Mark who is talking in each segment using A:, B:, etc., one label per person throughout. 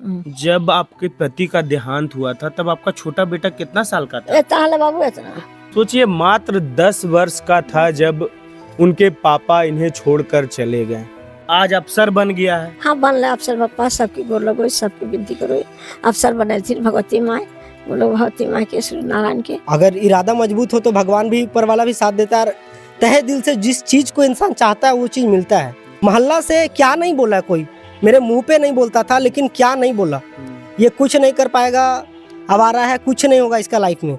A: जब आपके पति का देहांत हुआ था तब आपका छोटा बेटा कितना साल का था?
B: ताहले बाबू इतना।
A: सोचिए, मात्र 10 वर्ष का था जब उनके पापा इन्हें छोड़कर चले गए। आज अफसर बन गया है।
B: हाँ बन रहा अफसर पप्पा, सबकी गोर लगो, सबकी विनती करो। अफसर बने थी भगवती माँ, बोलो भगवती माँ के सूर्य नारायण के।
C: अगर इरादा मजबूत हो तो भगवान भी, ऊपर वाला भी साथ देता है। तहे दिल से जिस चीज को इंसान चाहता है वो चीज मिलता है। मोहल्ला से क्या नहीं बोला कोई, मेरे मुंह पे नहीं बोलता था, लेकिन क्या नहीं बोला, ये कुछ नहीं कर पाएगा, आवारा है, कुछ नहीं होगा इसका लाइफ में,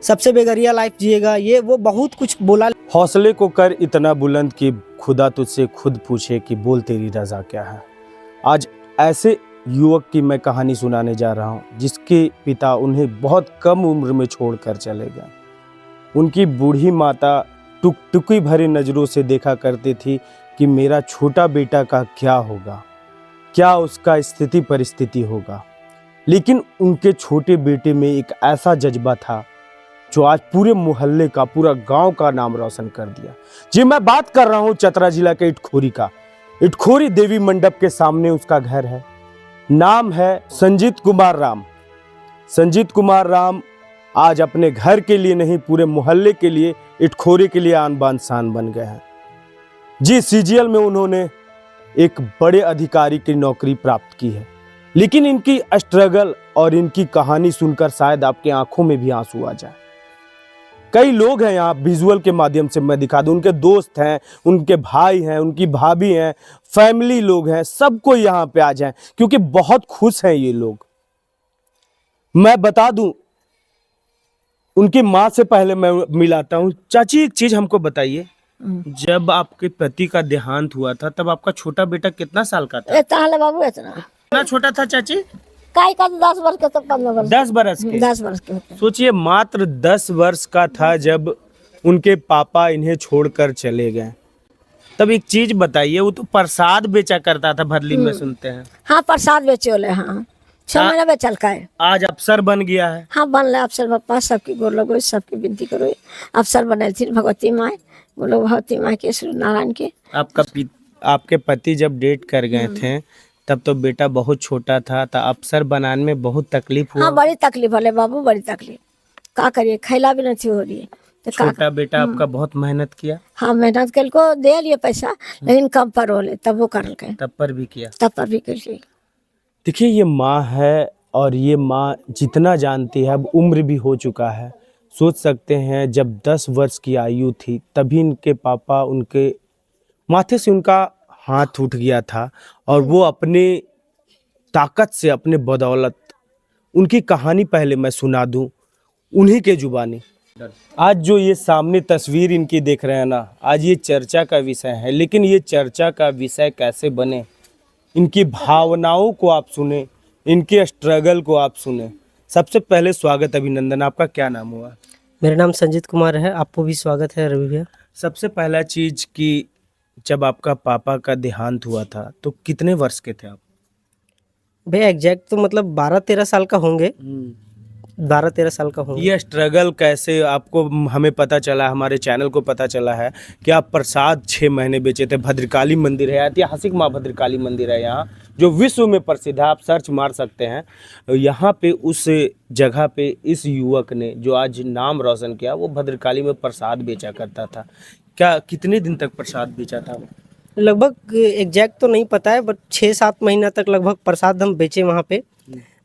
C: सबसे बेगरिया लाइफ जिएगा, ये वो बहुत कुछ बोला।
A: हौसले को कर इतना बुलंद कि खुदा तुझसे खुद पूछे कि बोल तेरी रजा क्या है। आज ऐसे युवक की मैं कहानी सुनाने जा रहा हूँ जिसके पिता उन्हें बहुत कम उम्र में छोड़कर चले गए। उनकी बूढ़ी माता टुकटुकी भरी नज़रों से देखा करती थी कि मेरा छोटा बेटा का क्या होगा, क्या उसका स्थिति परिस्थिति होगा। लेकिन उनके छोटे बेटे में एक ऐसा जज्बा था जो आज पूरे मोहल्ले का, पूरा गांव का नाम रोशन कर दिया। जी, मैं बात कर रहा हूं चतरा जिला के इटखोरी का। इटखोरी देवी मंडप के सामने उसका घर है। नाम है संजीत कुमार राम। संजीत कुमार राम आज अपने घर के लिए नहीं, पूरे मोहल्ले के लिए, इटखोरी के लिए आन बान शान बन गए हैं। जी, सीजीएल में उन्होंने एक बड़े अधिकारी की नौकरी प्राप्त की है। लेकिन इनकी स्ट्रगल और इनकी कहानी सुनकर शायद आपके आंखों में भी आंसू आ जाए। कई लोग हैं यहाँ, विजुअल के माध्यम से मैं दिखा दूं, उनके दोस्त हैं, उनके भाई हैं, उनकी भाभी हैं, फैमिली लोग हैं, सबको यहाँ पे आ जाएं क्योंकि बहुत खुश हैं ये लोग। मैं बता दूं, उनकी माँ से पहले मैं मिलाता हूँ। चाची, एक चीज हमको बताइए, जब आपके पति का देहांत हुआ था तब आपका छोटा बेटा कितना साल का था?
B: ताहले बाबू इतना।
A: कितना छोटा था चाची?
B: काई का 10 वर्ष के तो 15 वर्ष।
A: 10 बरस के।
B: 10 वर्ष के होते।
A: सोचिए, मात्र 10 वर्ष का था जब उनके पापा इन्हें छोड़कर चले गए। तब एक चीज बताइए, वो तो प्रसाद बेचा करता था, भरली में सुनते हैं।
B: हाँ प्रसाद बेचे वाले, हाँ 6 महीना बेचल का है।
A: आज अफसर बन गया है।
B: हाँ बन रहा अफसर पप्पा, सबकी गोर लगो, सबकी विनती करो। अफसर बने थी भगवती माँ, बोलो भगवती माँ के सूर्य नारायण के।
A: आपके पति जब डेट कर गए थे तब तो बेटा बहुत छोटा था, तो अफसर बनाने में बहुत तकलीफ हुआ।
B: हाँ बड़ी तकलीफ वाले बाबू, बड़ी तकलीफ, का करिए, खैला भी नहीं हो रही है। तो
A: छोटा बेटा आपका बहुत मेहनत किया।
B: हाँ मेहनत कर को दे लिए पैसा, लेकिन कम पर होले तब वो कर के,
A: तब पर भी किया।
B: तब पर भी कर लिए।
A: देखिए, ये माँ है और ये माँ जितना जानती है, अब उम्र भी हो चुका है। सोच सकते हैं, जब 10 वर्ष की आयु थी तभी इनके पापा, उनके माथे से उनका हाथ उठ गया था और वो अपने ताकत से, अपने बदौलत, उनकी कहानी पहले मैं सुना दूं उन्हीं के जुबानी। आज जो ये सामने तस्वीर इनकी देख रहे हैं ना, आज ये चर्चा का विषय है। लेकिन ये चर्चा का विषय कैसे बने, इनकी भावनाओं को आप सुने, इनके स्ट्रगल को आप सुने। सबसे पहले स्वागत, अभिनंदन। आपका क्या नाम हुआ?
C: मेरा नाम संजीत कुमार है। आपको भी स्वागत है रवि भैया।
A: सबसे पहला चीज कि जब आपका पापा का देहांत हुआ था तो कितने वर्ष के थे आप?
C: भैया एग्जैक्ट तो मतलब 12-13 साल का होंगे, 12-13 साल का होंगे।
A: ये स्ट्रगल कैसे आपको, हमें पता चला, हमारे चैनल को पता चला है कि आप प्रसाद 6 महीने बेचे थे। भद्रकाली मंदिर है, ऐतिहासिक माँ भद्रकाली मंदिर है यहाँ, जो विश्व में प्रसिद्ध है, आप सर्च मार सकते हैं। यहाँ पे उस जगह पे इस युवक ने जो आज नाम रोशन किया, वो भद्रकाली में प्रसाद बेचा करता था। क्या कितने दिन तक प्रसाद बेचा था?
C: लगभग एग्जैक्ट तो नहीं पता है, बट 6-7 महीना तक लगभग प्रसाद हम बेचे वहाँ पे।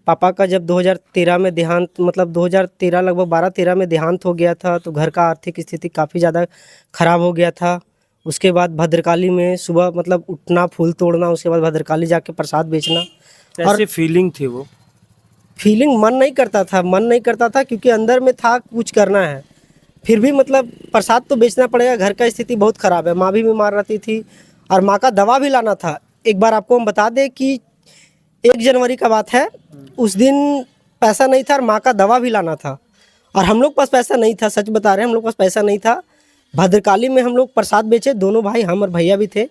C: पापा का जब 2013 में देहांत, मतलब 2013 लगभग 12-13 में देहांत हो गया था, तो घर का आर्थिक स्थिति काफ़ी ज़्यादा ख़राब हो गया था। उसके बाद भद्रकाली में सुबह मतलब उठना, फूल तोड़ना, उसके बाद भद्रकाली जाके प्रसाद बेचना।
A: कैसे फीलिंग थी वो?
C: फीलिंग, मन नहीं करता था क्योंकि अंदर में था कुछ करना है, फिर भी मतलब प्रसाद तो बेचना पड़ेगा। घर का स्थिति बहुत ख़राब है, माँ भी बीमार रहती थी और माँ का दवा भी लाना था। एक बार आपको हम बता दें कि 1 जनवरी का बात है, उस दिन पैसा नहीं था और माँ का दवा भी लाना था, और हम लोग पास पैसा नहीं था, सच बता रहे हैं, हम लोग पास पैसा नहीं था। भद्रकाली में हम लोग प्रसाद बेचे, दोनों भाई, हम और भैया भी थे।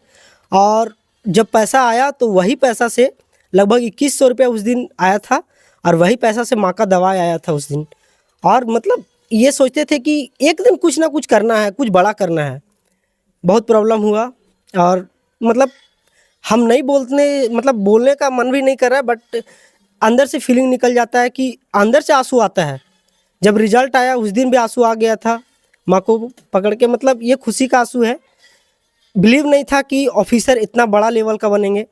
C: और जब पैसा आया तो वही पैसा से लगभग 2100 रुपया उस दिन आया था, और वही पैसा से माँ का दवा आया था उस दिन। और मतलब ये सोचते थे कि एक दिन कुछ ना कुछ करना है, कुछ बड़ा करना है। बहुत प्रॉब्लम हुआ और मतलब हम नहीं बोलने, मतलब बोलने का मन भी नहीं कर रहा है, बट अंदर से फीलिंग निकल जाता है कि अंदर से आंसू आता है। जब रिजल्ट आया उस दिन भी आंसू आ गया था माँ को पकड़ के, मतलब ये खुशी का आंसू है। बिलीव नहीं था कि ऑफिसर इतना बड़ा लेवल का बनेंगे,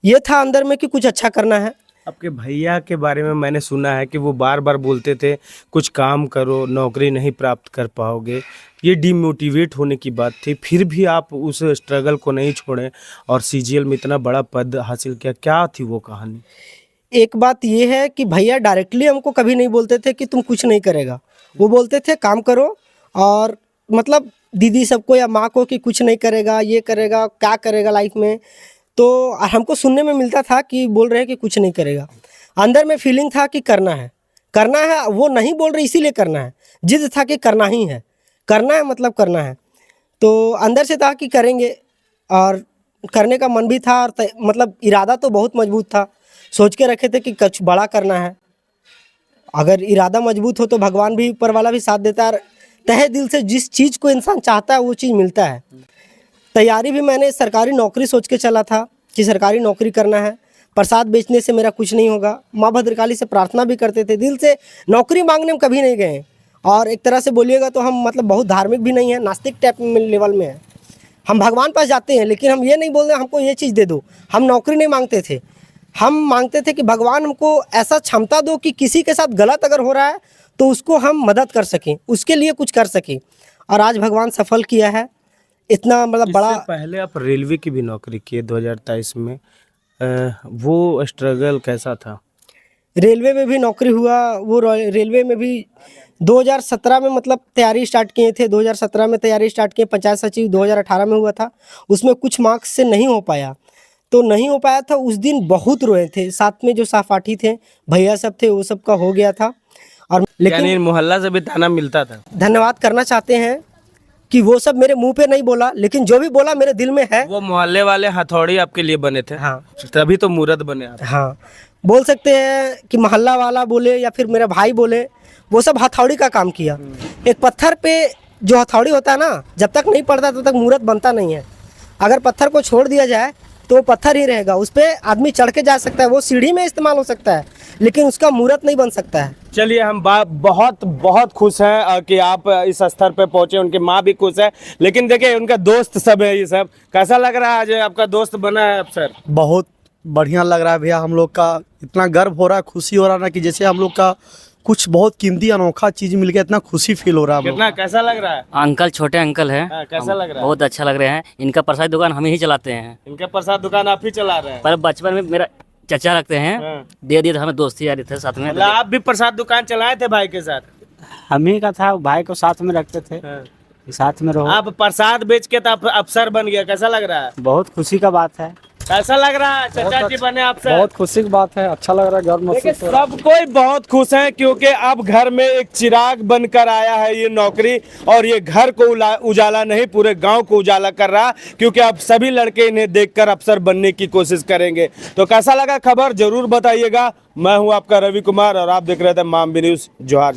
C: ये था अंदर में कि कुछ अच्छा करना है।
A: आपके भैया के बारे में मैंने सुना है कि वो बार बार बोलते थे कुछ काम करो, नौकरी नहीं प्राप्त कर पाओगे, ये डिमोटिवेट होने की बात थी, फिर भी आप उस स्ट्रगल को नहीं छोड़े और सीजीएल में इतना बड़ा पद हासिल किया। क्या थी वो कहानी?
C: एक बात ये है कि भैया डायरेक्टली हमको कभी नहीं बोलते थे कि तुम कुछ नहीं करेगा, वो बोलते थे काम करो, और मतलब दीदी सबको या माँ को कि कुछ नहीं करेगा, ये करेगा, क्या करेगा लाइफ में। तो हमको सुनने में मिलता था कि बोल रहे हैं कि कुछ नहीं करेगा। अंदर में फीलिंग था कि करना है, करना है। वो नहीं बोल रहे इसीलिए करना है, जिद था कि करना ही है, करना है मतलब करना है। तो अंदर से था कि करेंगे, और करने का मन भी था, और मतलब इरादा तो बहुत मजबूत था। सोच के रखे थे कि कुछ बड़ा करना है। अगर इरादा मजबूत हो तो भगवान भी, ऊपर वाला भी साथ देता है। तहे दिल से जिस चीज़ को इंसान चाहता है वो चीज़ मिलता है। तैयारी भी मैंने सरकारी नौकरी सोच के चला था कि सरकारी नौकरी करना है, प्रसाद बेचने से मेरा कुछ नहीं होगा। माँ भद्रकाली से प्रार्थना भी करते थे, दिल से नौकरी मांगने में कभी नहीं गए। और एक तरह से बोलिएगा तो हम मतलब बहुत धार्मिक भी नहीं है, नास्तिक टाइप में लेवल में है। हम भगवान पास जाते हैं, लेकिन हम ये नहीं बोल रहे हमको ये चीज़ दे दो। हम नौकरी नहीं मांगते थे, हम मांगते थे कि भगवान हमको ऐसा क्षमता दो कि किसी के साथ गलत अगर हो रहा है तो उसको हम मदद कर सकें, उसके लिए कुछ कर सकें। और आज भगवान सफल किया है। इतना मतलब बड़ा।
A: इससे पहले आप रेलवे की भी नौकरी किए 2023 में, वो स्ट्रगल कैसा था?
C: रेलवे में भी नौकरी हुआ, वो रेलवे में भी 2017 में मतलब तैयारी स्टार्ट किए थे। 2017 में तैयारी स्टार्ट किए, पंचायत सचिव 2018 में हुआ था। उसमें कुछ मार्क्स से नहीं हो पाया, तो नहीं हो पाया था। उस दिन बहुत रोए थे, साथ में जो सहपाठी थे, भैया सब थे, वो सब का हो गया था। और लेकिन
A: मोहल्ला से भी ताना मिलता था?
C: धन्यवाद करना चाहते हैं कि वो सब मेरे मुंह पे नहीं बोला, लेकिन जो भी बोला मेरे दिल में है।
A: वो मोहल्ले वाले हथौड़ी आपके लिए बने थे?
C: हाँ,
A: तभी तो मूर्त बने आप।
C: हाँ, बोल सकते हैं कि मोहल्ला वाला बोले या फिर मेरा भाई बोले, वो सब हथौड़ी का काम किया। एक पत्थर पे जो हथौड़ी होता है ना, जब तक नहीं पड़ता तब तक मूर्त बनता नहीं है। अगर पत्थर को छोड़ दिया जाए तो पत्थर ही रहेगा, उस पर आदमी चढ़ के जा सकता है, वो सीढ़ी में इस्तेमाल हो सकता है, लेकिन उसका मूर्त नहीं बन सकता है।
A: चलिए, हम बहुत बहुत खुश हैं कि आप इस स्तर पे पहुंचे। उनकी माँ भी खुश है, लेकिन देखिए उनका दोस्त सब है। ये सब कैसा लग रहा है आज आपका दोस्त बना है अफसर?
D: बहुत बढ़िया लग रहा है भैया, हम लोग का इतना गर्व हो रहा है, खुशी हो रहा है ना कि जैसे हम लोग का कुछ बहुत कीमती अनोखा चीज मिल गया, इतना खुशी फील हो रहा है।
A: कितना कैसा लग रहा है?
E: अंकल छोटे अंकल हैं।
A: कैसा लग रहा है?
E: बहुत अच्छा लग रहे हैं। इनका प्रसाद दुकान हम ही चलाते हैं।
A: इनका प्रसाद दुकान आप ही चला रहे हैं?
E: पर बचपन में मेरा चचा रखते हैं, दे दिए तो हमें दोस्ती यारी थे साथ में।
A: मतलब आप भी प्रसाद दुकान चलाए थे भाई के साथ?
F: हम ही का था, भाई को साथ में रखते थे, साथ में रहो।
A: आप प्रसाद बेच के तो आप अफसर बन गया, कैसा लग रहा है?
F: बहुत खुशी का बात है।
A: कैसा लग रहा है चाचा जी बने अफसर?
F: बहुत खुशी की बात है, अच्छा लग रहा है, गर्व महसूस हो रहा है।
A: सब कोई बहुत खुश हैं क्योंकि अब घर में एक चिराग बनकर आया है ये नौकरी, और ये घर को उजाला नहीं पूरे गांव को उजाला कर रहा, क्योंकि अब सभी लड़के इन्हें देखकर अफसर बनने की कोशिश करेंगे। तो कैसा लगा खबर जरूर बताइएगा। मैं हूं आपका रवि कुमार और आप देख रहे थे मामबी न्यूज। जोहार।